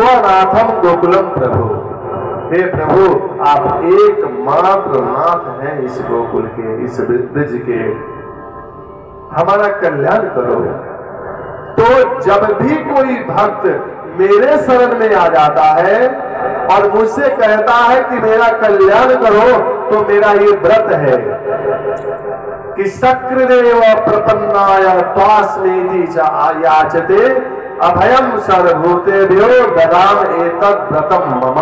स्वनाथम गोकुलम प्रभु। हे प्रभु, आप एकमात्र नाथ हैं इस गोकुल के, इस ब्रज के, हमारा कल्याण करो। तो जब भी कोई भक्त मेरे शरण में आ जाता है और मुझसे कहता है कि मेरा कल्याण करो, तो मेरा ये व्रत है कि सक्रदेव प्रपन्नाय त्वास्मीति च याचते अभयम सर्वभूतेभ्यो ददाम एतद् व्रतम मम।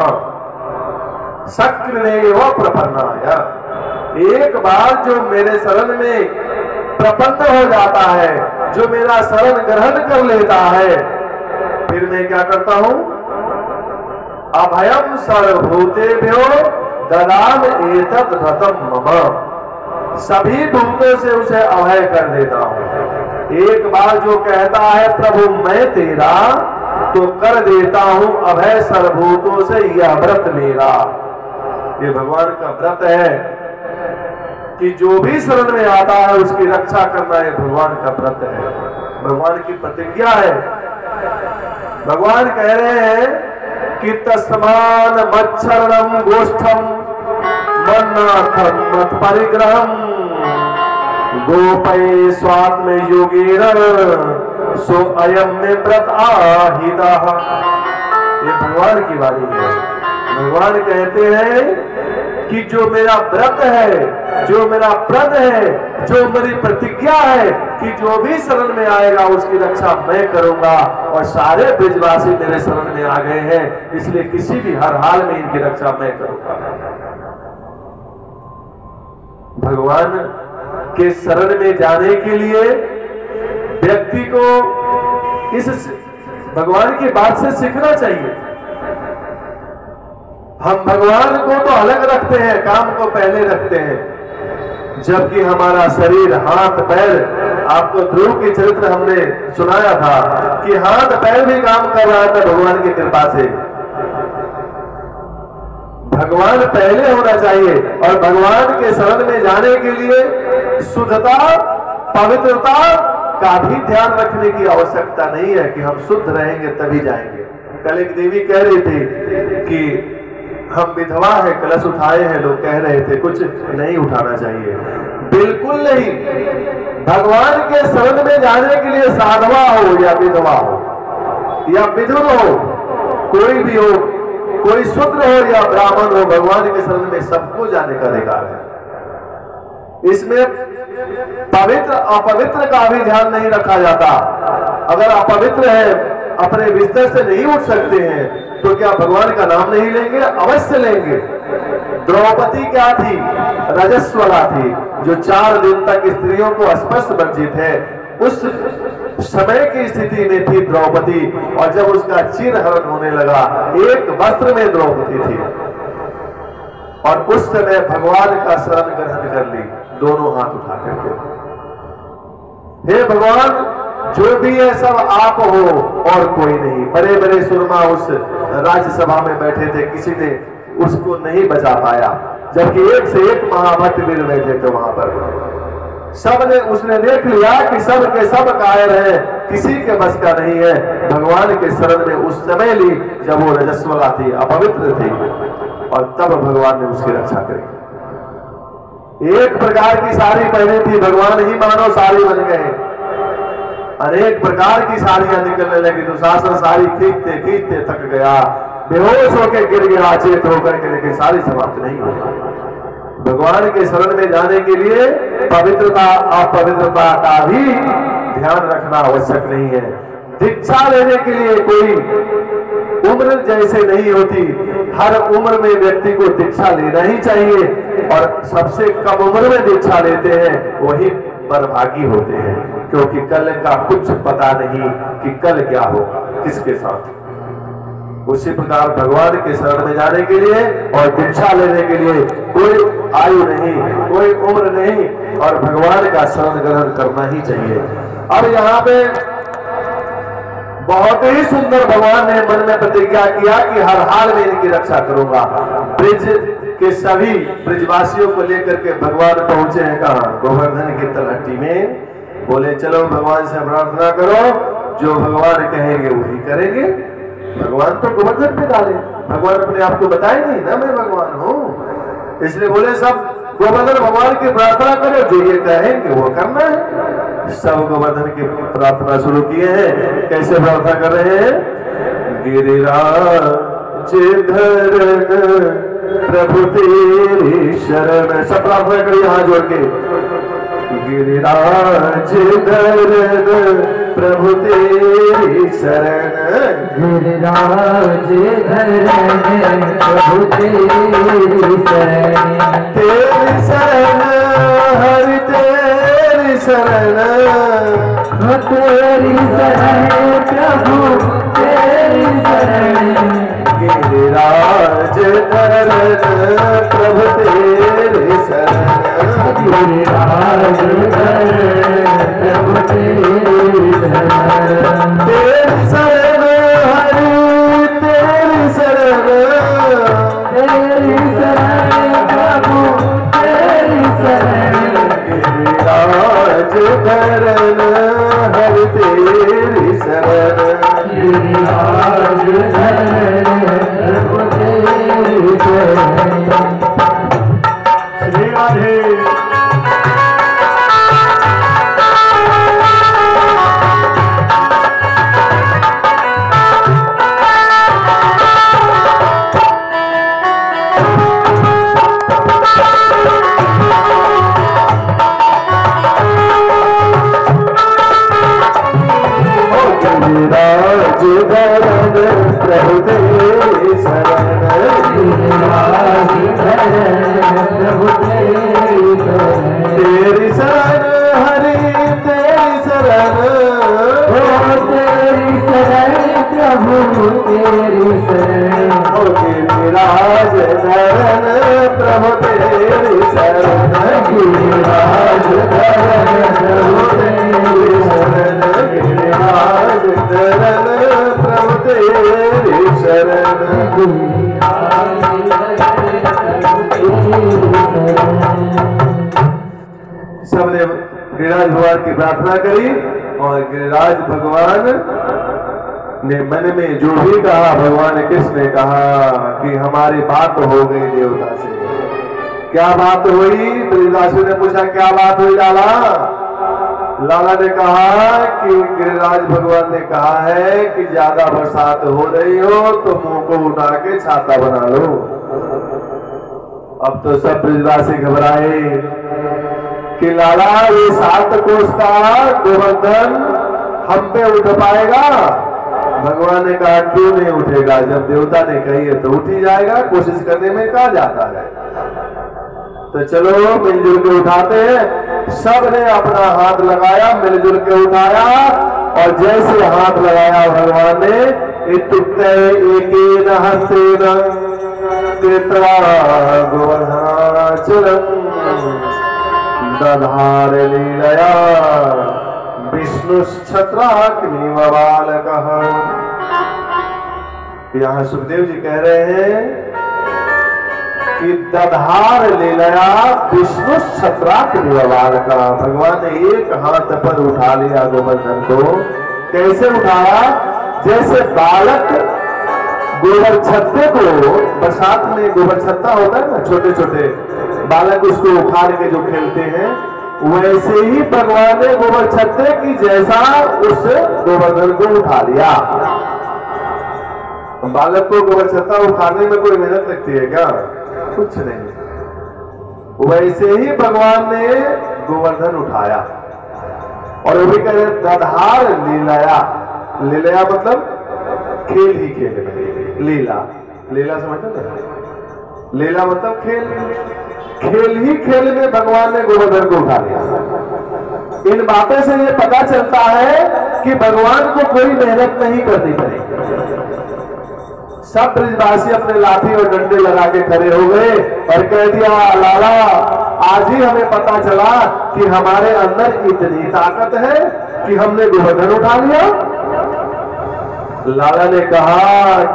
सक्रदेव प्रपन्नाय, एक बार जो मेरे शरण में प्रपन्न हो जाता है, जो मेरा शरण ग्रहण कर लेता है, फिर मैं क्या करता हूं? अभयम सर्वभूतेभ्यो ददाम एतद् व्रतम मम। सभी भूतों से उसे अभय कर देता हूं। एक बार जो कहता है प्रभु मैं तेरा, तो कर देता हूं अभय सर्वभूतों से, यह व्रत मेरा। ये भगवान का व्रत है कि जो भी शरण में आता है उसकी रक्षा करना, ये भगवान का व्रत है, भगवान की प्रतिज्ञा है। भगवान कह रहे हैं कि तस्मान मच्छरणम गोष्ठम मन्नाथम मत परिग्रहम गोपये स्वात्म योगेन सो अयम में व्रत आहिता। ये भगवान की वाणी है। भगवान कहते हैं कि जो मेरा व्रत है, जो मेरा व्रत है, जो मेरी प्रतिज्ञा है कि जो भी शरण में आएगा उसकी रक्षा मैं करूंगा, और सारे ब्रजवासी मेरे शरण में आ गए हैं, इसलिए किसी भी हर हाल में इनकी रक्षा मैं करूंगा। भगवान के शरण में जाने के लिए व्यक्ति को इस भगवान की बात से सीखना चाहिए। हम भगवान को तो अलग रखते हैं, काम को पहले रखते हैं, जबकि हमारा शरीर, हाथ पैर, आपको ध्रुव की चरित्र हमने सुनाया था कि हाथ पैर भी काम कर रहा था भगवान की कृपा से। भगवान पहले होना चाहिए, और भगवान के शरण में जाने के लिए शुद्धता, पवित्रता का भी ध्यान रखने की आवश्यकता नहीं है कि हम शुद्ध रहेंगे तभी जाएंगे। कल एक देवी कह रही थी कि हम विधवा है, कलश उठाए हैं, लोग कह रहे थे कुछ नहीं उठाना चाहिए। बिल्कुल नहीं। भगवान के शरण में जाने के लिए साधवा हो या विधवा हो या विधुर हो, कोई भी हो, कोई शूद्र हो या ब्राह्मण हो, भगवान के शरण में सबको जाने का अधिकार है। इसमें पवित्र अपवित्र का भी ध्यान नहीं रखा जाता। अगर अपवित्र है, अपने बिस्तर से नहीं उठ सकते हैं, तो क्या भगवान का नाम नहीं लेंगे? अवश्य लेंगे। द्रौपदी क्या थी? रजस्वला थी, जो 4 दिन तक स्त्रियों को स्पर्श वर्जित है। उस समय की स्थिति में थी द्रौपदी, और जब उसका चिरहरण होने लगा, एक वस्त्र में द्रौपदी थी, और उस समय भगवान का शरण ग्रहण कर ली, दोनों हाथ उठा करके। हे भगवान, जो भी है सब आप हो और कोई नहीं। बड़े बड़े सुरमा उस राज्यसभा में बैठे थे, किसी ने उसको नहीं बचा पाया, जबकि एक से एक महाभक्त वीर बैठे थे वहां पर। सबने उसने देख लिया कि सब के सब कायर है, किसी के बस का नहीं है। भगवान के शरण में उस समय ली जब वो रजस्वला थी, अपवित्र थी, और तब भगवान ने उसकी रक्षा करी। एक प्रकार की साड़ी पहनी थी, भगवान ही मानो साड़ी बन गए। अनेक प्रकार की साड़ियां निकलने लगी, दुशासन साड़ी खींचते खींचते थक गया, बेहोश होकर गिर गया, चेत होकर के, लेकिन सारी समाप्त नहीं हुई। भगवान के शरण में जाने के लिए पवित्रता अपवित्रता का भी ध्यान रखना आवश्यक नहीं है। दीक्षा लेने के लिए कोई उम्र जैसे नहीं होती, हर उम्र में व्यक्ति को दीक्षा लेना ही चाहिए, और सबसे कम उम्र में दीक्षा लेते हैं वही बर्भागी होते हैं, क्योंकि कल का कुछ पता नहीं कि कल क्या होगा, किसके साथ। उसी प्रकार भगवान के शरण में जाने के लिए और दीक्षा लेने के लिए कोई आयु नहीं, कोई उम्र नहीं, और भगवान का शरण ग्रहण करना ही चाहिए। अब यहाँ पे बहुत ही सुंदर भगवान ने मन में प्रतिज्ञा किया कि हर हाल में इनकी रक्षा करूंगा। ब्रिज के सभी ब्रिजवासियों को लेकर के भगवान पहुंचे हैं कहाँ? गोवर्धन की तलहटी में। बोले चलो भगवान से प्रार्थना करो, जो भगवान कहेंगे वही करेंगे। भगवान तो गोवर्धन पे डाले, भगवान अपने आप को बताए नहीं ना मैं भगवान हूं, इसलिए बोले सब गोवर्धन भगवान की प्रार्थना करो, जो ये कहेंगे वो करना है। सब गोवर्धन की प्रार्थना शुरू किए हैं। कैसे प्रार्थना कर रहे हैं? गिरिराज धरन प्रभु तेरी शरण, सब प्रार्थना करिए हाथ जोड़ के। गिरिराज धरन प्रभु तेरी शरण, गिरिराज धरन प्रभु तेरी शरण, तेरी शरण हरि तेरी शरण, तेरी शरण प्रभु तेरी शरण, गिरिराज धरन प्रभु तेरी शरण, गिरिराज धरन प्रभु तेरी शरण, तेरी शरण हरि तेरी शरण, तेरी शरण प्रभु तेरी शरण, गिरिराज धरन हरि तेरी शरण, गिरिराज धरन प्रभु तेरी शरण। श्री राधे। गिरिराज धरन प्रभु तेरी शरण, गिरिराज धरन प्रभु तेरी शरण, तेरी शरण हरि तेरी शरण, तेरी शरण प्रभु तेरी शरण, गिरिराज धरन प्रभु तेरी शरण, गिरिराज धरन प्रभु तेरी शरण, गिरिराज धरन प्रभु तेरी शरण। सबने गिरिराज भगवान की प्रार्थना करी और गिरिराज भगवान ने मन में जो भी कहा, भगवान कृष्ण ने कहा कि हमारी बात हो गई देवता से। क्या बात हुई? ब्रजवासी ने पूछा क्या बात हुई लाला? लाला ने कहा कि गिरिराज भगवान ने कहा है कि ज्यादा बरसात हो रही हो तो मुंह को उठा के छाता बना लो। अब तो सब ब्रजवासी घबराए कि लाला ये 7 कोस का गोवर्धन हम पे उठ पाएगा? भगवान ने कहा क्यों नहीं उठेगा, जब देवता ने कही है तो उठ ही जाएगा, कोशिश करने में कहा जाता है। तो चलो मिलजुल के उठाते हैं। सब ने अपना हाथ लगाया, मिलजुल के उठाया और जैसे हाथ लगाया भगवान ने, इत्युक्ते एकेन हस्तेन कृत्वा गोवर्धनाचलं दधार लीलया विष्णुश्छत्राग्निव बालकः। यहाँ सुखदेव जी कह रहे हैं कि दधार लीलया विष्णुश्छत्राग्निव बालकः। भगवान ने एक हाथ पर उठा लिया गोवर्धन को। कैसे उठाया? जैसे बालक गोबर छत्ते को, बरसात में गोबर छत्ता होता है ना, छोटे छोटे बालक उसको उखाड़ के जो खेलते हैं, वैसे ही भगवान ने गोबर छत्ते की जैसा उस गोवर्धन को उठा लिया। बालक को गोबर छत्ता उखाड़ने में कोई मेहनत लगती है क्या? कुछ नहीं। वैसे ही भगवान ने गोवर्धन उठाया और वो भी कह रहे दधार लीलया। लीलया मतलब खेल ही खेल में, लीला, लीला समझते ना? लीला मतलब खेल, खेल ही खेल में भगवान ने गोवर्धन को उठा लिया। इन बातों से ये पता चलता है कि भगवान को कोई मेहनत नहीं करनी पड़ेगी। सब ब्रजवासी अपने लाठी और डंडे लगा के खड़े हो गए और कह दिया लाला आज ही हमें पता चला कि हमारे अंदर इतनी ताकत है कि हमने गोवर्धन उठा लिया। लाला ने कहा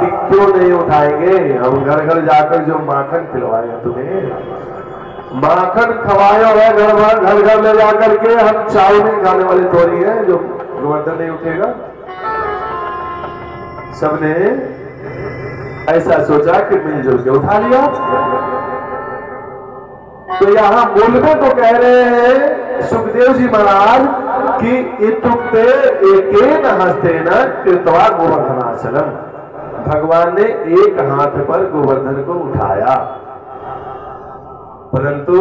कि क्यों नहीं उठाएंगे, हम घर घर जाकर जो माखन खिलवाए हैं तुम्हें, माखन खवाया है घर घर ले जाकर के, हम चावल नहीं खाने वाले थोड़ी है जो गोवर्धन नहीं उठेगा। सबने ऐसा सोचा कि मिलजुल के उठा लिया। तो यहां मूल में तो कह रहे हैं सुखदेव जी महाराज कि इत्युक्ते एकेन हस्तेन कृत्वा गोवर्धनाचलम, भगवान ने एक हाथ पर गोवर्धन को उठाया। परंतु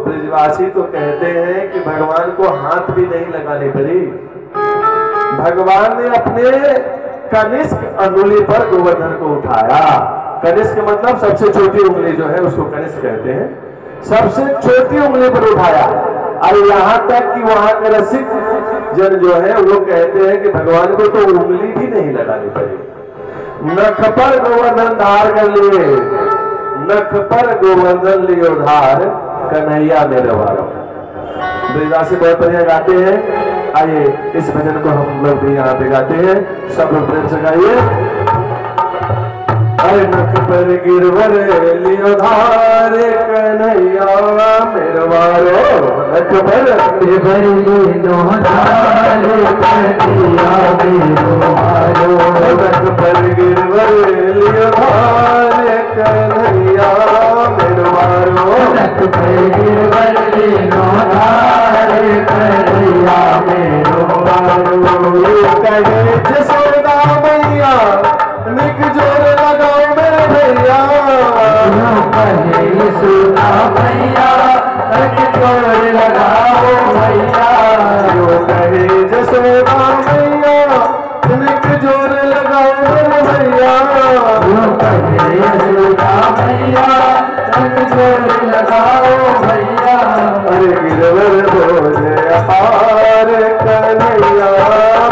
ब्रजवासी तो कहते हैं कि भगवान को हाथ भी नहीं लगाने पड़ी, भगवान ने अपने कनिष्क अंगुली पर गोवर्धन को उठाया। कनिष्क मतलब सबसे छोटी उंगली जो है उसको कनिष्क कहते हैं, सबसे छोटी उंगली पर उठाया। और यहां तक कि वहां के रसिक जन जो है वो कहते हैं कि भगवान को तो उंगली भी नहीं लगानी पड़ी। नख पर गोवर्धन धार कर लिए, नख पर गोवर्धन लियो धार, कन्हैया मेरे वालों। ब्रजवासी बहुत बढ़िया गाते हैं। आइए इस भजन को हम लोग भी यहाँ पे गाते हैं, सब लोग प्रेम से गाइए। अरे नख पर गिरवर लियो धार, कन्हैया मेरे वालो, नख पर गिरवर लियो धार, कन्हैया मेरे वालो, नख पर गिरवर लियो धार, कन्हैया मेरे वालो, नख पर गिरवर लियो धार, कन्हैया मेरे वालो। कहे जसोदा मैया निक जोर लगाओ मेरे भैया, कहे यशोदा मैया निक जोर लगाओ भैया, कहे जसोदा मैया निक जोर लगाओ मेरे भैया, कहे यशोदा मैया निक जोर लगाओ भैया। अरे गिरवर बोले अपार, कन्हैया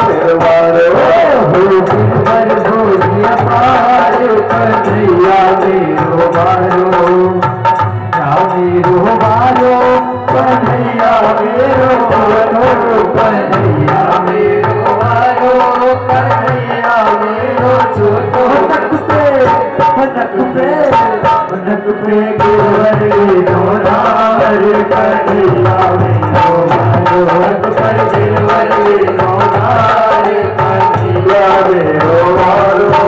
मेरे वालो, गिरवर बोले अपार, कन्हैया मेरो वालो, मेरो वालो, कन्हैया मेरो वालो, कन्हैया मेरो वालो, कन्हैया मेरो छोटो नक पे गिरवर लियो धार, कन्हैया मेरो वालो, नक पर गिरवर लियो धार, कन्हैया मेरो वालो।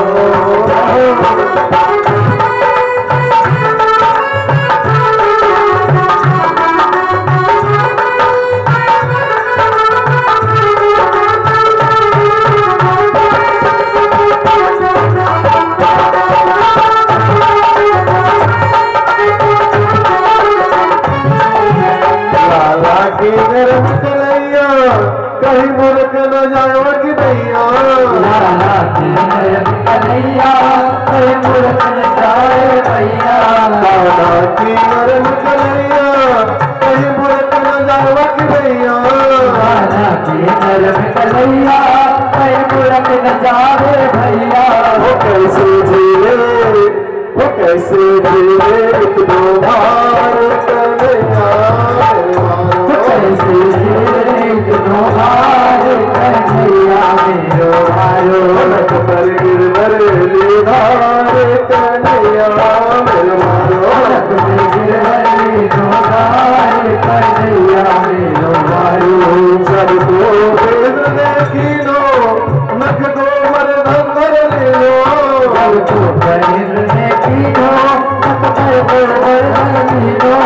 कहीं मूर्ख न जाओ कि भैया, लाला की नयन कन्हैया, कहीं मूर्ख न जाए भैया, लाला की नयन कन्हैया, कहीं मूर्ख न जाओ कि भैया, लाला की नयन कन्हैया, कहीं मूर्ख न जाए भैया। वो कैसे झीले, वो कैसे झीले एक दो भार, कन्हैया कैसे एक दो भार, कन्हैया मेरो वालो, नख पर गिरवर लियो धार, कन्हैया मेरे वालो, नख पर गिरवर लियो धार, कन्हैया मेरो वालो। सबको वेद देखिनो, नख गोवर्धन धर लियो, सबको वेद देखिनो, नख गोवर्धन लियो,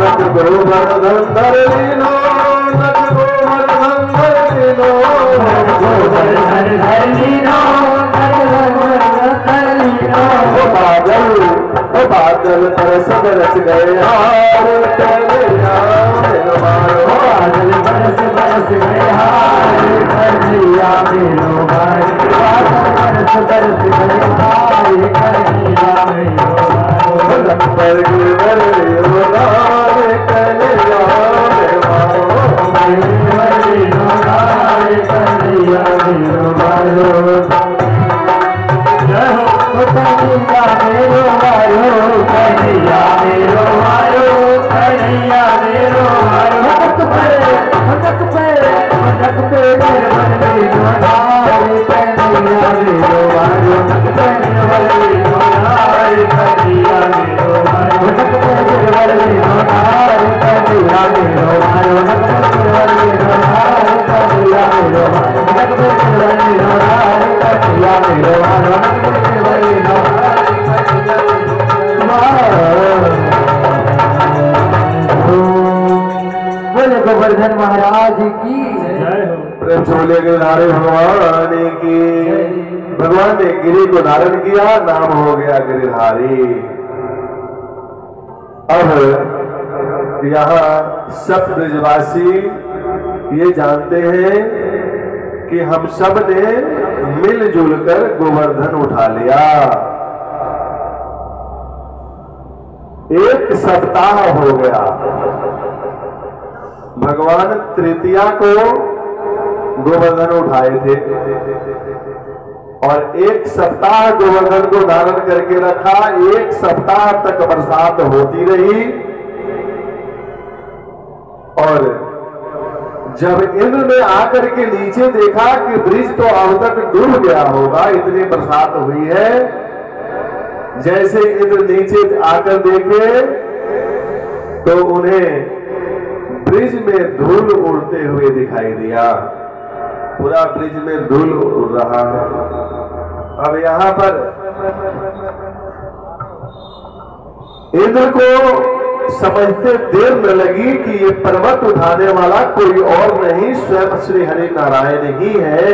नख गोवर्धन धर लियो, नख गोवर्धन धर लियो, गोवर्धन धर लियो, नख गोवर्धन धर लियो। ओ बादल बरस बरस गए हार, कन्हैया मेरे वालो, बादल बरस बरस गए हार, कन्हैया मेरो वालो, बादल बरस बरस गए हार, कन्हैया मेरो वालो। नख पर गिरवर लियो धार, कन्हैया मेरे वालो, गिरवर लियो धार, कन्हैया मेरो वालो। कन्हैया मेरो वालो, कन्हैया मेरो वालो, कन्हैया मेरो वालो। नक पे गिरवर लियो धार, कन्हैया मेरो वालो, नक पे गिरवर लियो धार, कन्हैया मेरो वालो, नक पे गिरवर लियो धार, कन्हैया मेरो वालो, नक पे गिरवर लियो धार, कन्हैया मेरो वालो, नक पे गिरवर लियो धार, कन्हैया मेरो वालो। बोले गोवर्धन महाराज की प्रेम छोले गिरधारी भगवान की। भगवान ने गिरी को धारण किया, नाम हो गया गिरिधारी। अब यहाँ सब ब्रजवासी ये जानते हैं कि हम सब ने मिलजुल कर गोवर्धन उठा लिया। एक सप्ताह हो गया, भगवान तृतीया को गोवर्धन उठाए थे और एक सप्ताह गोवर्धन को धारण करके रखा। एक सप्ताह तक बरसात होती रही और जब इंद्र ने आकर के नीचे देखा कि ब्रिज तो अब तक डूब गया होगा, इतनी बरसात हुई है। जैसे इंद्र नीचे आकर देखे तो उन्हें ब्रिज में धूल उड़ते हुए दिखाई दिया। पूरा ब्रिज में धूल उड़ रहा है। अब यहां पर इंद्र को समझते देर न लगी कि ये पर्वत उठाने वाला कोई और नहीं, स्वयं श्री हरि नारायण ही है।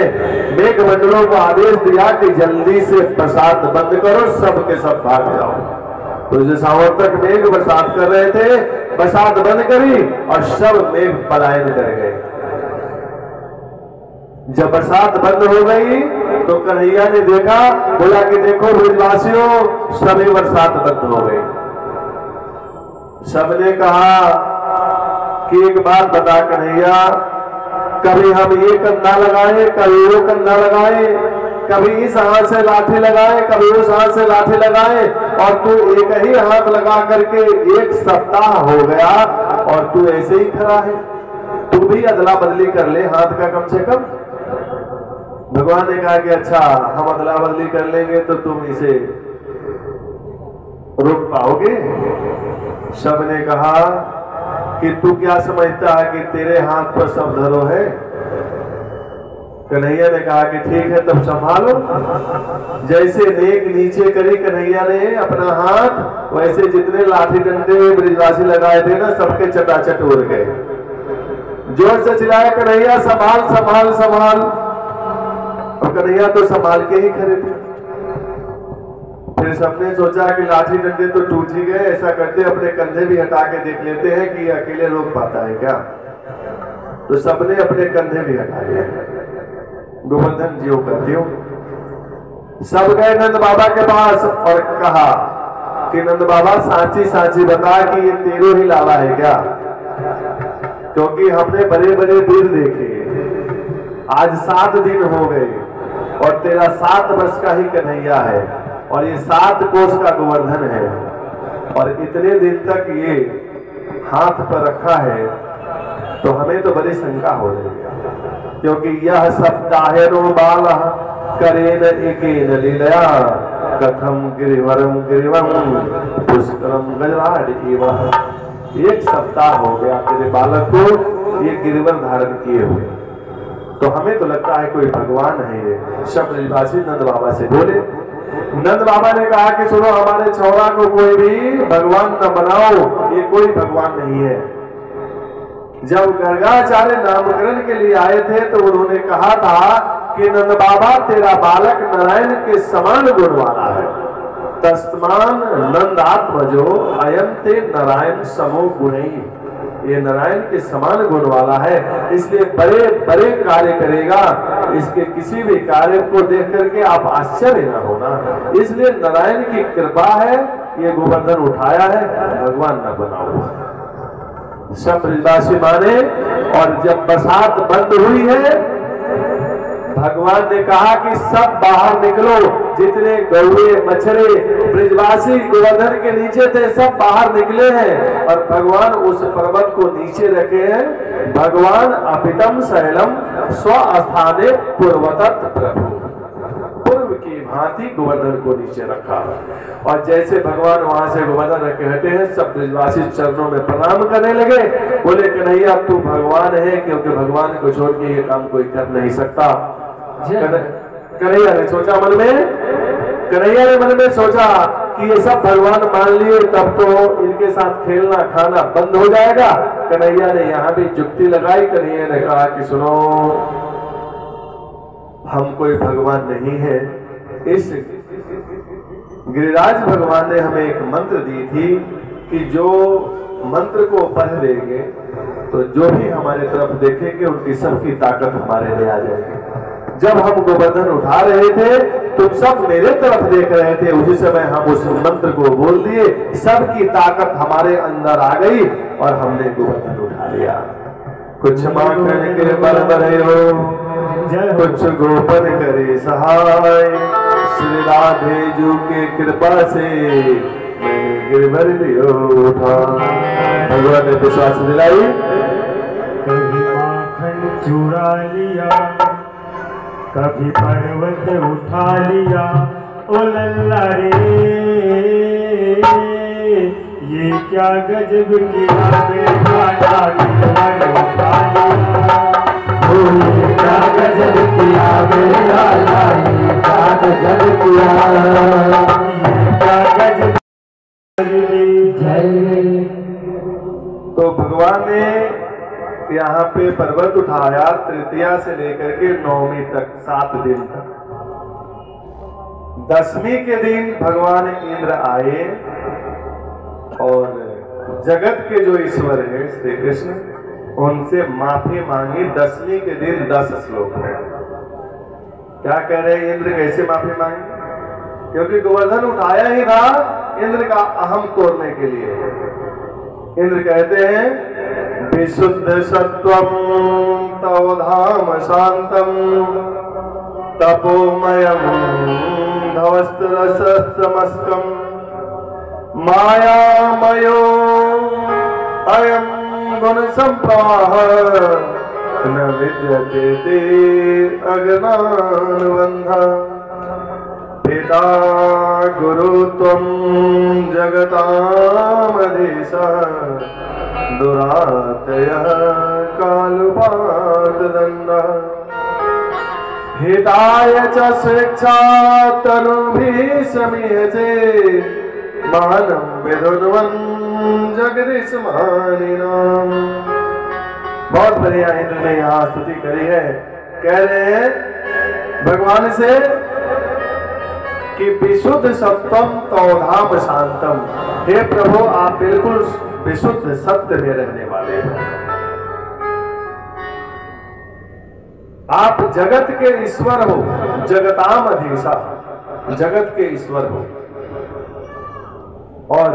मेघमंडलों को आदेश दिया कि जल्दी से बरसात बंद करो, सब के सब भाग जाओ। तो जो सावर्तक मेघ बरसात कर रहे थे, बरसात बंद करी और सब मेघ पलायन कर गए। जब बरसात बंद हो गई तो कन्हैया ने देखा, बोला कि देखो ब्रजवासियों, सभी बरसात बंद हो गई। सबने कहा कि एक बात बता कन्हैया, कभी हम ये कंधा लगाए, कभी वो कंधा लगाए, कभी इस हाथ से लाठी लगाए, कभी उस हाथ से लाठी लगाए, और तू एक ही हाथ लगा करके एक सप्ताह हो गया और तू ऐसे ही खड़ा है। तू भी अदला बदली कर ले हाथ का कम से कम। भगवान ने कहा कि अच्छा, हम अदला बदली कर लेंगे तो तुम इसे रोक पाओगे? सब ने कहा कि तू क्या समझता है कि तेरे हाथ पर सब धरो है? कन्हैया ने कहा कि ठीक है, तब संभालो। जैसे नेक नीचे करी कन्हैया ने अपना हाथ, वैसे जितने लाठी डंडे ब्रजवासी लगाए थे ना, सबके चटाचट उड़ गए। जोर से चिल्लाया कन्हैया, संभाल संभाल संभाल। और कन्हैया तो संभाल के ही खड़े थे। फिर सबने सोचा कि लाठी डंडे तो टूट ही गए, ऐसा करते अपने कंधे भी हटा के देख लेते हैं कि अकेले रोक पाता है क्या। तो सबने अपने कंधे भी हटा लिए। गोवर्धन जी करते हो। सब गए नंद बाबा के पास और कहा कि नंद बाबा, सांची सांची बता कि ये तेरे ही लाला है क्या? क्योंकि हमने बड़े बड़े वीर देखे, आज 7 दिन हो गए और तेरा 7 वर्ष का ही कन्हैया है और ये 7 कोस का गोवर्धन है, और इतने दिन तक ये हाथ पर रखा है, तो हमें तो बड़ी शंका हो रही है। क्योंकि यह सप्ताहेनो बाला करेन एकेन लीलया कथम गिरिवरम गिरिवम पुष्करम गजराड एवं। एक सप्ताह हो गया तेरे बालक को ये गिरिवर धारण किए हुए, तो हमें तो लगता है कोई भगवान है ये। सब ब्रजवासी नंद बाबा से बोले। नंद बाबा ने कहा कि सुनो, हमारे छौड़ा को कोई भी भगवान न बनाओ, ये कोई भगवान नहीं है। जब गर्गाचार्य नामकरण के लिए आए थे तो उन्होंने कहा था कि नंद बाबा, तेरा बालक नारायण के समान गुण वाला है। तस्मान नंदात्मजो अयं ते नारायण समो गुणई। ये नारायण के समान गुण वाला है, इसलिए बड़े बड़े कार्य करेगा। इसके किसी भी कार्य को देख करके आप आश्चर्य न होना। इसलिए नारायण की कृपा है, ये गोवर्धन उठाया है, भगवान न बनाओ। सब ब्रजवासी माने। और जब बरसात बंद हुई है, भगवान ने कहा कि सब बाहर निकलो। जितने गौरे मछरे ब्रजवासी गोवर्धन के नीचे थे, सब बाहर निकले हैं और भगवान उस पर्वत को नीचे रखे हैं। भगवान अपितम शैलम स्वस्थाने पूर्वतत् प्रभु, पूर्व की भांति गोवर्धन को नीचे रखा। और जैसे भगवान वहां से गोवर्धन रखे हटे हैं, सब ब्रजवासी चरणों में प्रणाम करने लगे। बोले कन्हैया, तू भगवान है, क्योंकि भगवान को छोड़ के ये काम कोई कर नहीं सकता। कन्हैया ने सोचा मन में कन्हैया ने मन में सोचा कि ये सब भगवान मान लिए तब तो इनके साथ खेलना खाना बंद हो जाएगा। कन्हैया ने यहाँ भी जुक्ति लगाई। कन्हैया ने कहा कि सुनो, हम कोई भगवान नहीं है। इस गिरिराज भगवान ने हमें एक मंत्र दी थी कि जो मंत्र को पढ़ देंगे तो जो भी हमारे तरफ देखेंगे उनकी सबकी ताकत हमारे लिए आ जाएगी। जब हम गोवर्धन उठा रहे थे तुम सब मेरे तरफ देख रहे थे, उसी समय हम उस मंत्र को बोल दिए, सबकी ताकत हमारे अंदर आ गई और हमने गोवर्धन उठा लिया। कुछ माखन के बल बड़े हो, कुछ गोपन करे सहाय, श्री राधे जू के कृपा से मैंने गिरवर लियो उठा। भगवान ने विश्वास दिलाई। कभी माखन चुरा लिया, कभी पर्वत उठा लिया, ओ लल्ला रे ये क्या गजब किया बेगाना गिरवर उठा लिया। ओ ये क्या गजब किया बेगाना, ये क्या गजब किया, ये क्या गजब। तो भगवान ने यहाँ पे पर्वत उठाया तृतीया से लेकर के नवमी तक 7 दिन तक। 10वीं के दिन भगवान इंद्र आए और जगत के जो ईश्वर है श्री कृष्ण उनसे माफी मांगी। 10वीं के दिन 10 श्लोक है। क्या कह रहे हैं इंद्र, कैसे माफी मांगी? क्योंकि गोवर्धन उठाया ही था इंद्र का अहम तोड़ने के लिए। इंद्र कहते हैं विशुद्ध सत्वम तव धाम शांतम तपोमयम धवस्त्रसमस्कम मायामयो अयम गुण संप्रवाह न विद्यते ते अज्ञानबन्धः। पिता गुरु त्वं जगतामधीशः दुरातयः कालपातदण्डः। हिताय च स्वेच्छा तनुभिः समीहते मानं विधुन्वन् जगदीशमानिनाम्। बहुत बढ़िया इंद्र ने यहाँ स्तुति करी है। कह रहे हैं भगवान से कि विशुद्ध सत्वम तवधाम शांतम। हे प्रभु, आप बिल्कुल विशुद्ध सत्य में रहने वाले हैं। आप जगत के ईश्वर हो, जगताम अधीशा, जगत के ईश्वर हो। और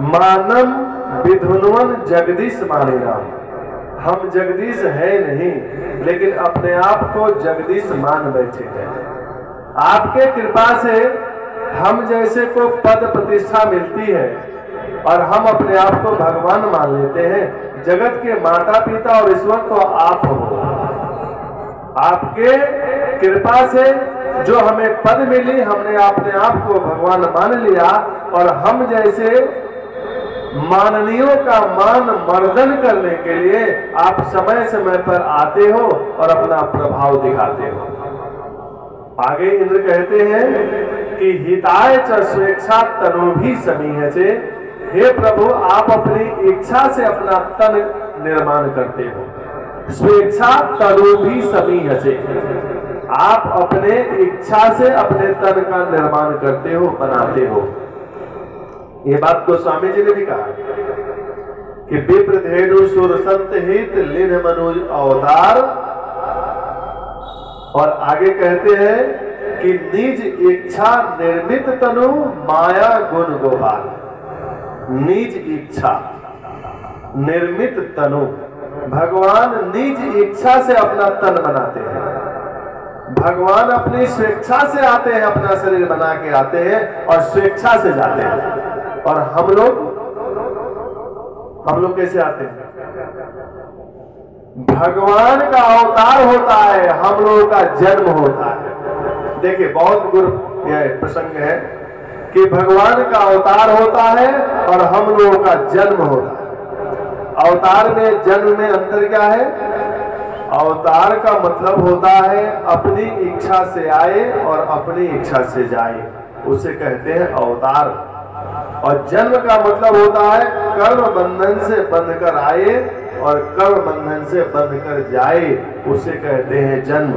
मानम विधुन्वन जगदीश माने नाम। हम जगदीश है नहीं, लेकिन अपने आप को जगदीश मान बैठे हैं। आपके कृपा से हम जैसे को पद प्रतिष्ठा मिलती है और हम अपने आप को भगवान मान लेते हैं। जगत के माता पिता और ईश्वर तो आप हो। आपके कृपा से जो हमें पद मिली, हमने अपने आप को भगवान मान लिया और हम जैसे माननीयों का मान मर्दन करने के लिए आप समय समय पर आते हो और अपना प्रभाव दिखाते हो। आगे इंद्र कहते हैं कि हिताय च स्वेच्छा तनुभिः समीहते। हे प्रभु, आप अपनी इच्छा से अपना तन निर्माण करते हो। स्वेच्छा तनुभिः समीहते, आप अपने इच्छा से अपने तन का निर्माण करते हो, बनाते हो। ये बात गोस्वामी जी ने भी कहा कि विप्र धेनु सुर संत हित लीन मनुज अवतार। और आगे कहते हैं कि निज इच्छा निर्मित तनु माया गुण गोपाल। निज इच्छा निर्मित तनु, भगवान निज इच्छा से अपना तन बनाते हैं। भगवान अपनी स्वेच्छा से आते हैं, अपना शरीर बना के आते हैं और स्वेच्छा से जाते हैं। और हम लोग कैसे आते हैं? भगवान का अवतार होता है, हम लोगों का जन्म होता है। देखिए, बहुत गुरु यह प्रसंग है कि भगवान का अवतार होता है और हम लोगों का जन्म होता है। अवतार में जन्म में अंतर क्या है? अवतार का मतलब होता है अपनी इच्छा से आए और अपनी इच्छा से जाए, उसे कहते हैं अवतार। और जन्म का मतलब होता है कर्म बंधन से बंध कर आए और कर्म बंधन से बंध कर जाए, उसे कहते हैं जन्म।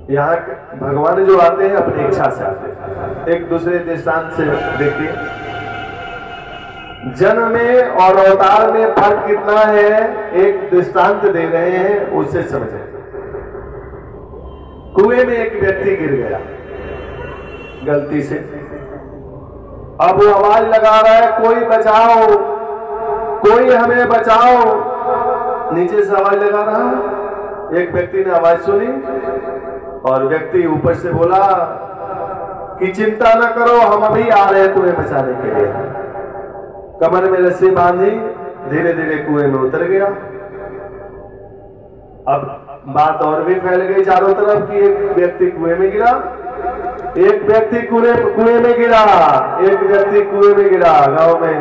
यहाँ भगवान जो आते हैं अपनी इच्छा से आते हैं। एक दूसरे दृष्टांत से देखिए, जन्म में और अवतार में फर्क कितना है, एक दृष्टांत दे रहे हैं, उससे समझें। कुएं में एक व्यक्ति गिर गया गलती से, अब वो आवाज लगा रहा है कोई बचाओ, कोई हमें बचाओ, नीचे से आवाज लगा रहा। एक व्यक्ति ने आवाज सुनी और व्यक्ति ऊपर से बोला कि चिंता न करो, हम अभी आ रहे हैं तुम्हें बचाने के लिए। कमर में रस्सी बांधी धीरे धीरे कुएं में उतर गया। अब बात और भी फैल गई चारों तरफ कि एक व्यक्ति कुएं में गिरा, एक व्यक्ति कुएं में गिरा, एक व्यक्ति कुएं में गिरा। गांव में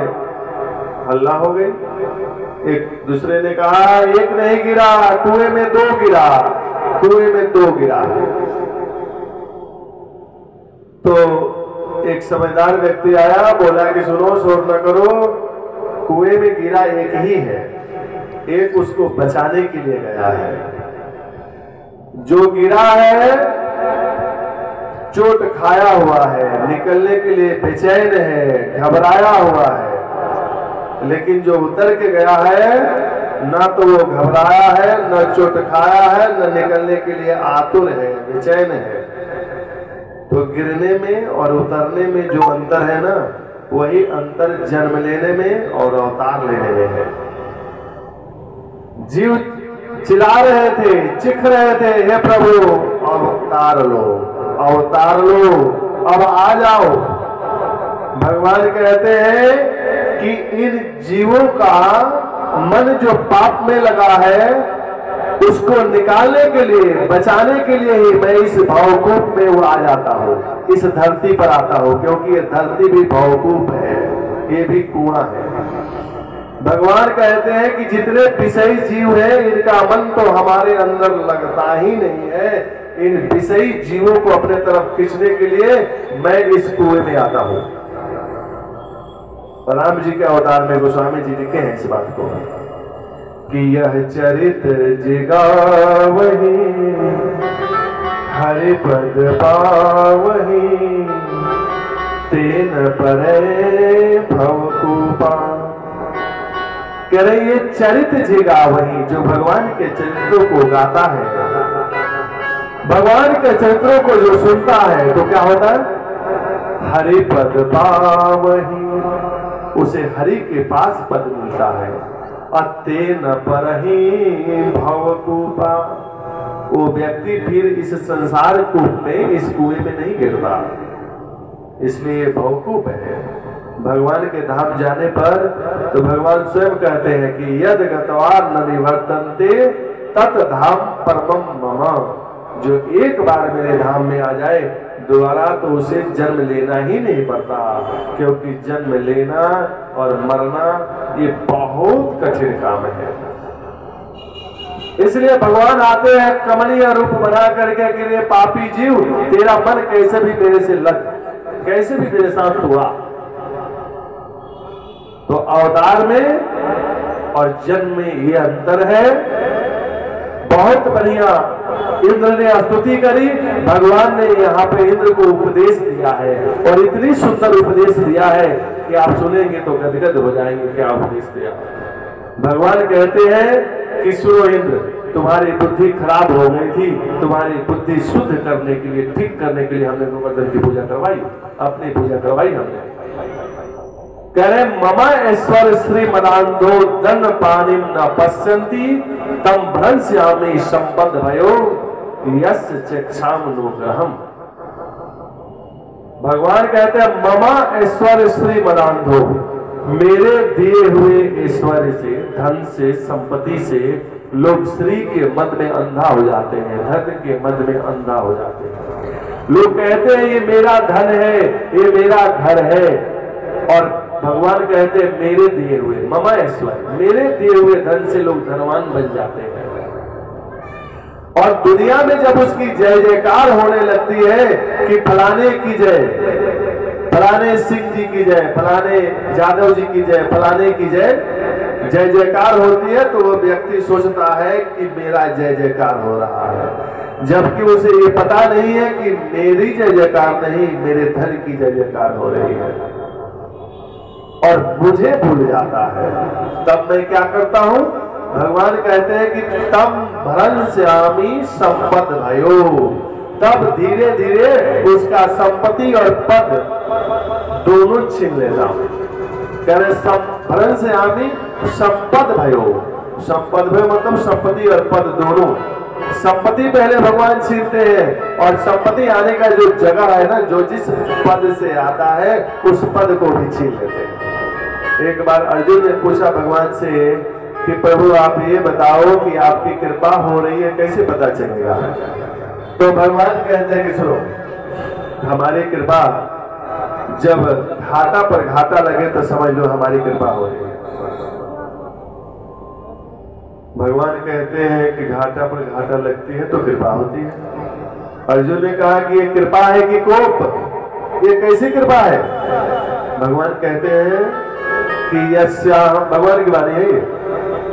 हल्ला हो गई। एक दूसरे ने कहा एक नहीं गिरा, कुएं में दो गिरा, कुएं में दो गिरा। तो एक समझदार व्यक्ति आया, बोला कि सुनो शोर न करो, कुएं में गिरा एक ही है, एक उसको बचाने के लिए गया है। जो गिरा है चोट खाया हुआ है, निकलने के लिए बेचैन है, घबराया हुआ है। लेकिन जो उतर के गया है ना तो वो घबराया है, न चोट खाया है, न निकलने के लिए आतुर है, बेचैन है। तो गिरने में और उतरने में जो अंतर है ना, वही अंतर जन्म लेने में और अवतार लेने में है। जीव चिल्ला रहे थे, चिख रहे थे, हे प्रभु अवतार लो, अवतार लो, अब आ जाओ। भगवान कहते हैं कि इन जीवों का मन जो पाप में लगा है, उसको निकालने के लिए, बचाने के लिए ही मैं इस भावकूप में वो आ जाता हूँ, इस धरती पर आता हूँ, क्योंकि ये धरती भी भावकूप है, ये भी कुआं है। भगवान कहते हैं कि जितने विषयी जीव हैं, इनका मन तो हमारे अंदर लगता ही नहीं है। इन विषयी जीवों को अपने तरफ खींचने के लिए मैं इस कुएं में आता हूँ। राम जी के अवतार में गोस्वामी जी लिखे हैं इस बात को कि यह चरित जिगावही, हरि पद पावही, तेन परे भवकूपा। कह रहे ये चरित जिगावही, जो भगवान के चरित्रों को गाता है, भगवान के चरित्रों को जो सुनता है, तो क्या होता है, हरि पद पावही, उसे हरि के पास पद मिलता है। अतेन परही भवकूपा, वो व्यक्ति फिर इस संसार कूप में, इस कुएं में नहीं गिरता, इसलिए भवकूप है। भगवान के धाम जाने पर तो भगवान स्वयं कहते हैं कि यद गतवा न निवर्तन्ते तत् धाम परमम मम। जो एक बार मेरे धाम में आ जाए, दोबारा तो उसे जन्म लेना ही नहीं पड़ता, क्योंकि जन्म लेना और मरना ये बहुत कठिन काम है। इसलिए भगवान आते हैं कमनीय रूप बना करके कि रे पापी जीव, तेरा मन कैसे भी मेरे से लग, कैसे भी मेरे साथ हुआ। तो अवतार में और जन्म में ये अंतर है। बहुत बढ़िया इंद्र ने स्तुति करी, भगवान ने यहाँ पे इंद्र को उपदेश दिया है, और इतनी सुंदर उपदेश दिया है कि आप सुनेंगे तो गदगद हो जाएंगे। क्या उपदेश दिया? भगवान कहते हैं कि सुनो इंद्र, तुम्हारी बुद्धि खराब हो गई थी, तुम्हारी बुद्धि शुद्ध करने के लिए, ठीक करने के लिए हमने गोवर्धन की पूजा करवाई, अपनी पूजा करवाई हमने। कह रहे मम ऐश्वर श्री मदांधो दन पानिम न पश्यन्ति तम भ्रंश्यामि संबद्ध भयो यस्य चक्षामनुग्रहम्। भगवान कहते हैं मम ऐश्वर्य श्री मदांधो, मेरे दिए हुए ऐश्वर्य से, धन से, संपत्ति से लोग श्री के मद में अंधा हो जाते हैं, धन के मद में अंधा हो जाते हैं। लोग कहते हैं ये मेरा धन है, ये मेरा घर है, और भगवान कहते हैं मेरे दिए हुए ममा ऐश्वर्य, मेरे दिए हुए धन से लोग धनवान बन जाते हैं। और दुनिया में जब उसकी जय जयकार होने लगती है कि फलाने की जय, फलाने सिंह जी की जय, फलाने यादव जी की जय, फलाने की जय, जय जयकार होती है, तो वो व्यक्ति सोचता है कि मेरा जय जयकार हो रहा है, जबकि उसे ये पता नहीं है कि मेरी जय जयकार नहीं, मेरे धन की जय जयकार हो रही है, और मुझे भूल जाता है। तब मैं क्या करता हूं? भगवान कहते हैं कि तम भ्रंश्यामि संपद भयो, तब धीरे धीरे उसका संपत्ति और पद दोनों छीन लेता हूं। कह रहे भ्रंश्यामि संपद भयो, संपद भयो मतलब संपत्ति और पद दोनों। संपत्ति पहले भगवान छीनते हैं, और संपत्ति आने का जो जगह है ना, जो जिस पद से आता है उस पद को भी छीन लेते हैं। एक बार अर्जुन ने पूछा भगवान से कि प्रभु आप ये बताओ कि आपकी कृपा हो रही है, कैसे पता चलेगा? तो भगवान कहते हैं कि सुनो, हमारी कृपा जब घाटा पर घाटा लगे तो समझ लो हमारी कृपा हो रही है। भगवान कहते हैं कि घाटा पर घाटा लगती है तो कृपा होती है। अर्जुन ने कहा कि ये कृपा है कि कोप, ये कैसी कृपा है? भगवान कहते हैं कि यस्याहम, भगवान की वाणी है ये,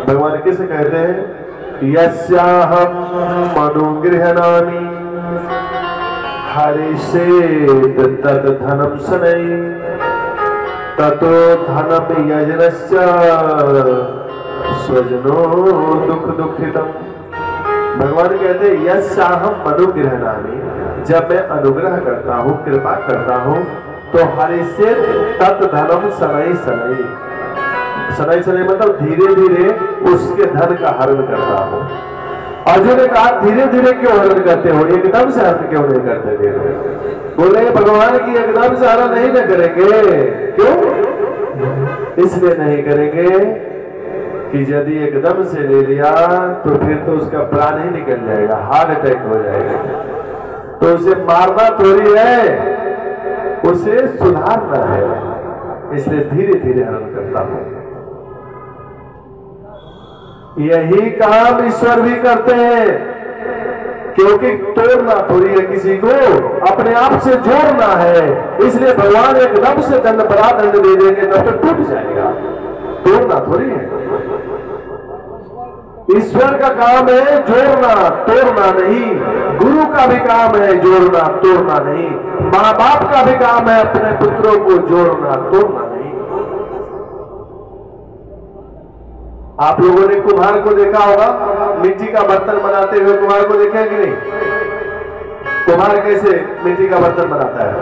भगवान किसे कहते हैं? यस्याहम अनुगृह्णामि हरिषेद तत् धनम शनैः ततो धनम यजनस्य स्वजनो दुख दुखितम। भगवान कहते हैं यस्याहम अनुगृह्णामि, जब मैं अनुग्रह करता हूँ, कृपा करता हूँ, तो हरिषेद तत् धनम शनैः शनैः, शनैः शनैः मतलब धीरे धीरे उसके धन का हरण करता हूँ। अर्जुन ने कहा धीरे धीरे क्यों हरण करते हो, एकदम से हरण क्यों नहीं करते? बोले भगवान की एकदम से हरण नहीं न करेंगे। क्यों? इसलिए नहीं करेंगे कि यदि एकदम से ले लिया तो फिर तो उसका प्राण ही निकल जाएगा, हार्ट अटैक हो जाएगा। तो उसे मारना थोड़ी है, उसे सुधारना है, इसलिए धीरे धीरे हरण करता हूं। यही काम ईश्वर भी करते हैं, क्योंकि तोड़ना थोड़ी है किसी को, अपने आप से जोड़ना है। इसलिए भगवान एकदम से दंड बड़ा दंड दे देंगे तब तो टूट जाएगा, तोड़ना थोड़ी है। ईश्वर का काम है जोड़ना, तोड़ना नहीं। गुरु का भी काम है जोड़ना, तोड़ना नहीं। माँ बाप का भी काम है अपने पुत्रों को जोड़ना, तोड़ना नहीं। आप लोगों ने कुम्हार को देखा होगा, मिट्टी का बर्तन बनाते हुए कुम्हार को देखा है कि नहीं? कुम्हार कैसे मिट्टी का बर्तन बनाता है?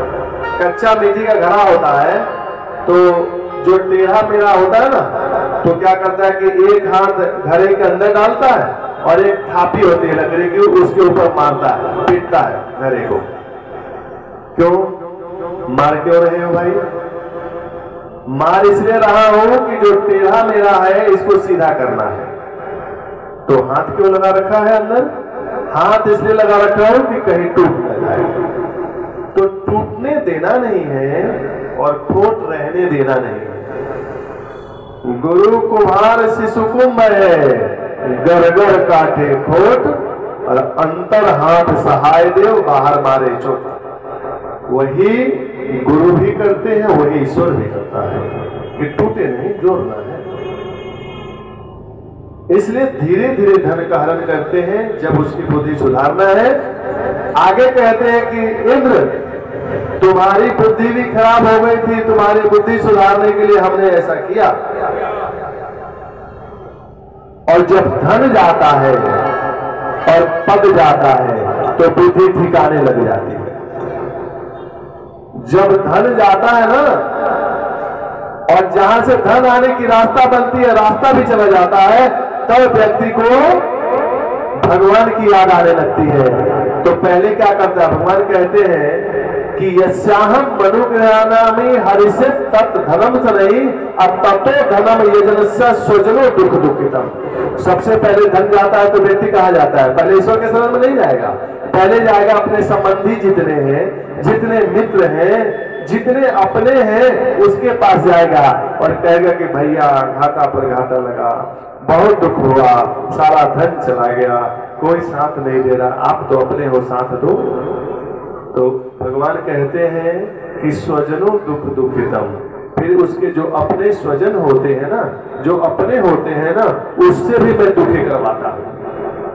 कच्चा मिट्टी का घड़ा होता है, तो जो टेढ़ा मेढ़ा होता है ना, तो क्या करता है कि एक हाथ घड़े के अंदर डालता है और एक थापी होती है लकड़ी की, उसके ऊपर मारता है, पीटता है घड़े को। क्यों मार क्यों रहे हो भाई? मार इसलिए रहा हूं कि जो टेढ़ा मेढ़ा है इसको सीधा करना है। तो हाथ क्यों लगा रखा है अंदर? हाथ इसलिए लगा रखा हूं कि कहीं टूट न जाए। तो टूटने देना नहीं है और खोट रहने देना नहीं है। गुरु कुम्हार शिशु कुंभ है, गड़गड़ काटे खोट और अंतर हाथ सहाय देव बाहर मारे चोट। वही गुरु भी करते हैं, वही ईश्वर भी करता है कि टूटे नहीं, जोड़ना है। इसलिए धीरे धीरे धन का हरण करते हैं जब उसकी बुद्धि सुधारना है। आगे कहते हैं कि इंद्र तुम्हारी बुद्धि भी खराब हो गई थी, तुम्हारी बुद्धि सुधारने के लिए हमने ऐसा किया। और जब धन जाता है और पद जाता है तो बुद्धि ठिकाने लग जाती है। जब धन जाता है ना, और जहां से धन आने की रास्ता बनती है, रास्ता भी चला जाता है, तब व्यक्ति को भगवान की याद आने लगती है। तो पहले क्या करता है? भगवान कहते हैं कि यस्याहम मनुगृह्णामि हरिषेद तत् धनम शनैः ततो धनम यजनस्य स्वजनो दुख दुखितम। सबसे पहले धन जाता है तो व्यक्ति कहाँ जाता है? पहले ईश्वर के शरण में नहीं जाएगा, पहले जाएगा अपने संबंधी जितने हैं, जितने मित्र हैं, जितने अपने हैं उसके पास जाएगा और कहेगा कि भैया घाटा पर घाटा लगा, बहुत दुख हुआ, सारा धन चला गया, कोई साथ नहीं दे रहा, आप तो अपने हो, साथ दो। तो भगवान कहते हैं कि स्वजनों दुख दुखितम, फिर उसके जो अपने स्वजन होते हैं ना, जो अपने होते हैं ना, उससे भी मैं दुखी करवाता हूं।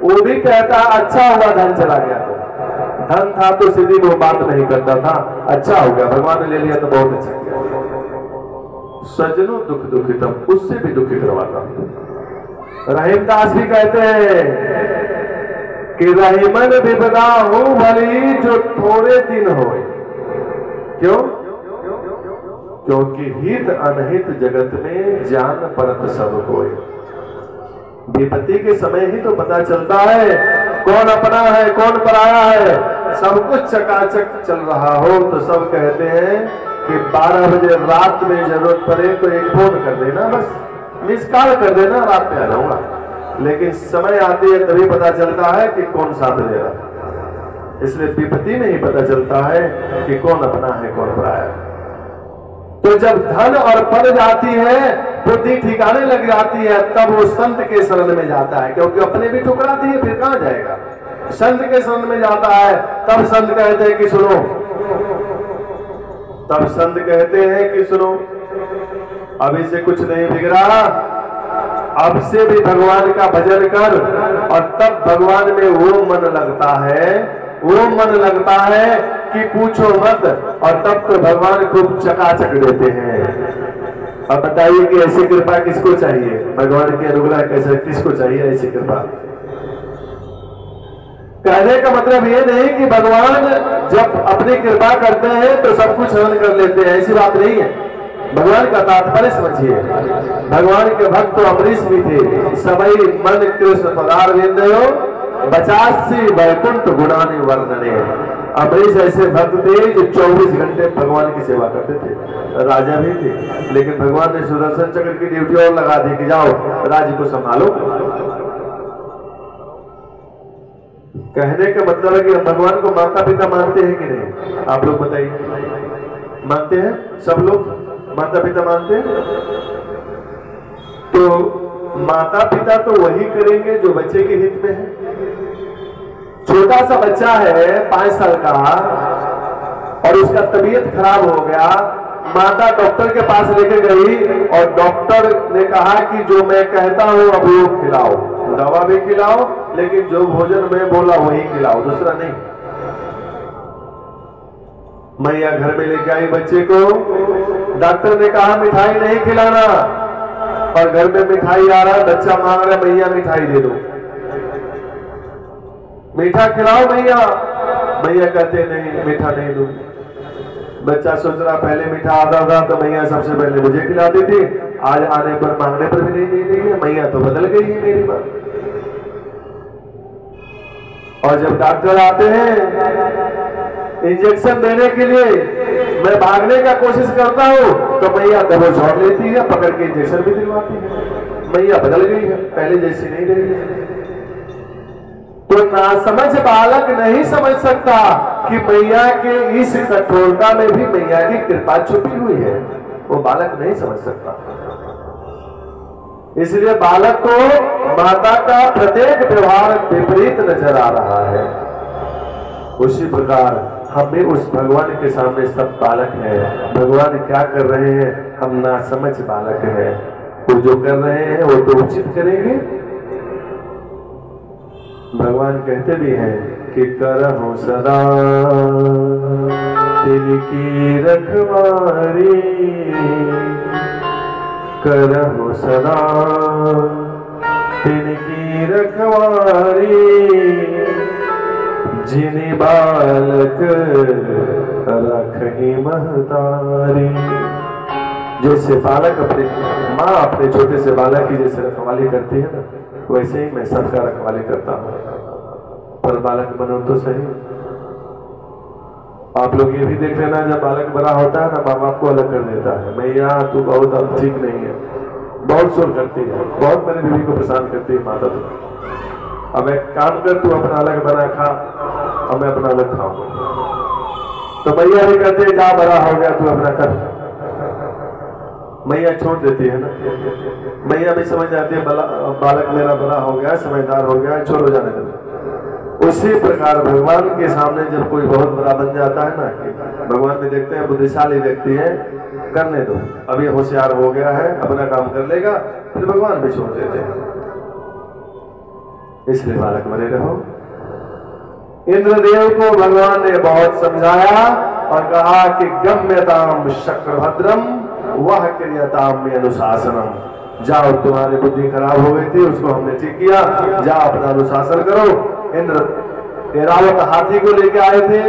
वो भी कहता अच्छा हुआ धन चला गया, तो धन था तो सीधी वो बात नहीं करता था, अच्छा हो गया भगवान ने ले लिया तो बहुत अच्छा किया। स्वजनों दुख दुखितम, उससे भी दुखी करवाता हूं। रहीमदास भी कहते हैं कि रहीमन विपदा हो भली जो थोड़े दिन होए, क्यों? क्योंकि हित अनहित जगत में जान परत सब कोई। विपत्ति के समय ही तो पता चलता है कौन अपना है कौन पराया है। सब कुछ चकाचक चल रहा हो तो सब कहते हैं कि 12 बजे रात में जरूरत पड़े तो एक फोन कर देना, बस मिस कॉल कर देना, रात में आ जाऊंगा। लेकिन समय आती है तभी पता चलता है कि कौन साथ दे रहा। इसलिए विपत्ति में ही पता चलता है कि कौन अपना है कौन पराया है। तो जब धन और पद जाती है, बुद्धि ठिकाने लग जाती है, तब वो संत के शरण में जाता है, क्योंकि अपने भी ठुकरा दिए, फिर कहां जाएगा। संत के शरण में जाता है, तब संत कहते हैं कि सुनो, तब संत कहते हैं कि सुनो, अभी से कुछ नहीं बिगड़ा, अब से भी भगवान का भजन कर। और तब भगवान में वो मन लगता है, वो मन लगता है कि पूछो मत। और तब तो भगवान खूब चकाचक देते हैं। अब बताइए कि ऐसी कृपा किसको चाहिए? भगवान की अनुग्रह कैसे किसको चाहिए ऐसी कृपा? कहने का मतलब ये नहीं कि भगवान जब अपनी कृपा करते हैं तो सब कुछ हरण कर लेते हैं, ऐसी बात नहीं है। भगवान का तात्पर्य समझिए। भगवान के भक्त तो अमरीश भी थे। समय मन कृष्ण पदार विंदयो 85 वैकुंठ गुणानि वर्णने। अमरीश ऐसे भक्त थे जो 24 घंटे भगवान की सेवा करते थे। राजा भी थे, लेकिन भगवान ने सुदर्शन चक्र की ड्यूटी और लगा दी कि जाओ राज्य को संभालो। कहने का मतलब है कि भगवान को माता पिता मानते हैं कि नहीं? आप लोग बताइए, मानते हैं? सब लोग माता पिता मानते हैं? तो माता पिता तो वही करेंगे जो बच्चे के हित में है। छोटा सा बच्चा है 5 साल का और उसका तबीयत खराब हो गया, माता डॉक्टर के पास लेके गई और डॉक्टर ने कहा कि जो मैं कहता हूं अब वो खिलाओ, दवा भी खिलाओ, लेकिन जो भोजन मैं बोला वही खिलाओ, दूसरा नहीं। मैया घर में लेके आई बच्चे को, डॉक्टर ने कहा मिठाई नहीं खिलाना, और घर में मिठाई आ रहा है, बच्चा मांग रहा है मैया मिठाई दे दो, मीठा खिलाओ मैया। मैया कहते नहीं मीठा नहीं दो। बच्चा सोच रहा पहले मीठा आता था तो मैया सबसे पहले मुझे खिलाती थी, आज आने पर मांगने पर भी नहीं दे रही है, मैया तो बदल गई है मेरी बात। और जब डॉक्टर आते हैं इंजेक्शन देने के लिए, मैं भागने का कोशिश करता हूं तो मैया दबो छोड़ लेती है, पकड़ के इंजेक्शन भी दिलवाती है। मैया बदल गई है, पहले जैसी नहीं रही है। तो नासमझ बालक नहीं समझ सकता कि मैया के इस कठोरता में भी मैया की कृपा छुपी हुई है, वो बालक नहीं समझ सकता। इसलिए बालक को माता का प्रत्येक व्यवहार विपरीत नजर आ रहा है। उसी प्रकार हम भी उस भगवान के सामने सब बालक हैं। भगवान क्या कर रहे हैं हम नासमझ बालक हैं। वो जो कर रहे हैं वो तो उचित करेंगे। भगवान कहते भी हैं कि करहु सदा तिनकी रखवारी, करहु सदा तिनकी रखवारी, जिनि बालक रखहि महतारी। जैसे बालक अपने माँ अपने छोटे से बालक की जैसे रखवाली करती है ना, वैसे ही मैं सबका रखवाली करता हूँ। पर बालक बनो तो सही। आप लोग ये भी देख लेना, जब बालक बड़ा होता है ना, माँ बाप को अलग कर देता है। मैया तू बहुत अब ठीक नहीं है, बहुत शोर करती है, बहुत मेरी बीवी को परेशान करती है माता। तो अब एक काम कर, तू अपना अलग बना खा और मैं अपना अलग खाऊं। तो मैया भी कहते हैं जा बड़ा हो गया तू अपना कर, मैया छोड़ देती है ना, मैया भी समझ जाती है बालक मेरा बड़ा हो गया, समझदार हो गया, छोड़ो जाने दो। उसी प्रकार भगवान के सामने जब कोई बहुत बड़ा बन जाता है ना, कि भगवान भी देखते हैं बुद्धिशाली व्यक्ति है, करने दो, अभी होशियार हो गया है, अपना काम कर लेगा, फिर भगवान भी छोड़ देते हैं। इसलिए बालक बने रहो। इंद्रदेव को भगवान ने बहुत समझाया और कहा कि गम्यताम शक्रभद्रम वह क्रियताम में अनुशासनम। जाओ, तुम्हारी बुद्धि खराब हो गई थी, उसको हमने ठीक किया, जाओ अपना अनुशासन करो। इंद्र ऐरावत हाथी को लेके आए थे,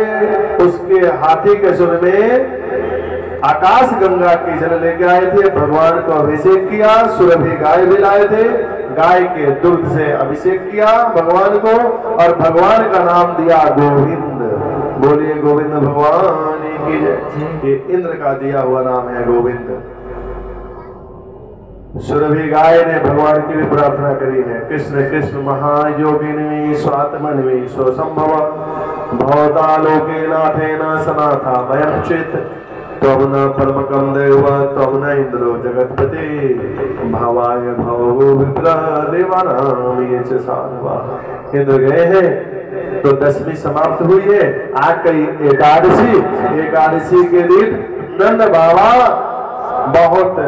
उसके हाथी के सुर में आकाश गंगा की जल लेके आए थे, भगवान को अभिषेक किया। सुरभि गाय भी लाए थे, गाय के दूध से अभिषेक किया भगवान को, और भगवान का नाम दिया गोविंद। बोलिए गोविंद भगवान की जय। ये इंद्र का दिया हुआ नाम है गोविंद। सुरभि गाय ने भगवान की भी प्रार्थना करी है, कृष्ण कृष्ण महायोगिनी स्वात्मन्वी स्वसंभव भवतालोके नाथेन सनाथा वयं चित त्वं न परमकं देव त्वं न इंद्रो जगत्पति भवाय भवो विप्र देवानां ये च साधवा। इंद्र गए हैं तो 10वीं समाप्त हुई है, आज कई एकादशी, एकादशी के दिन नंद बाबा बहुत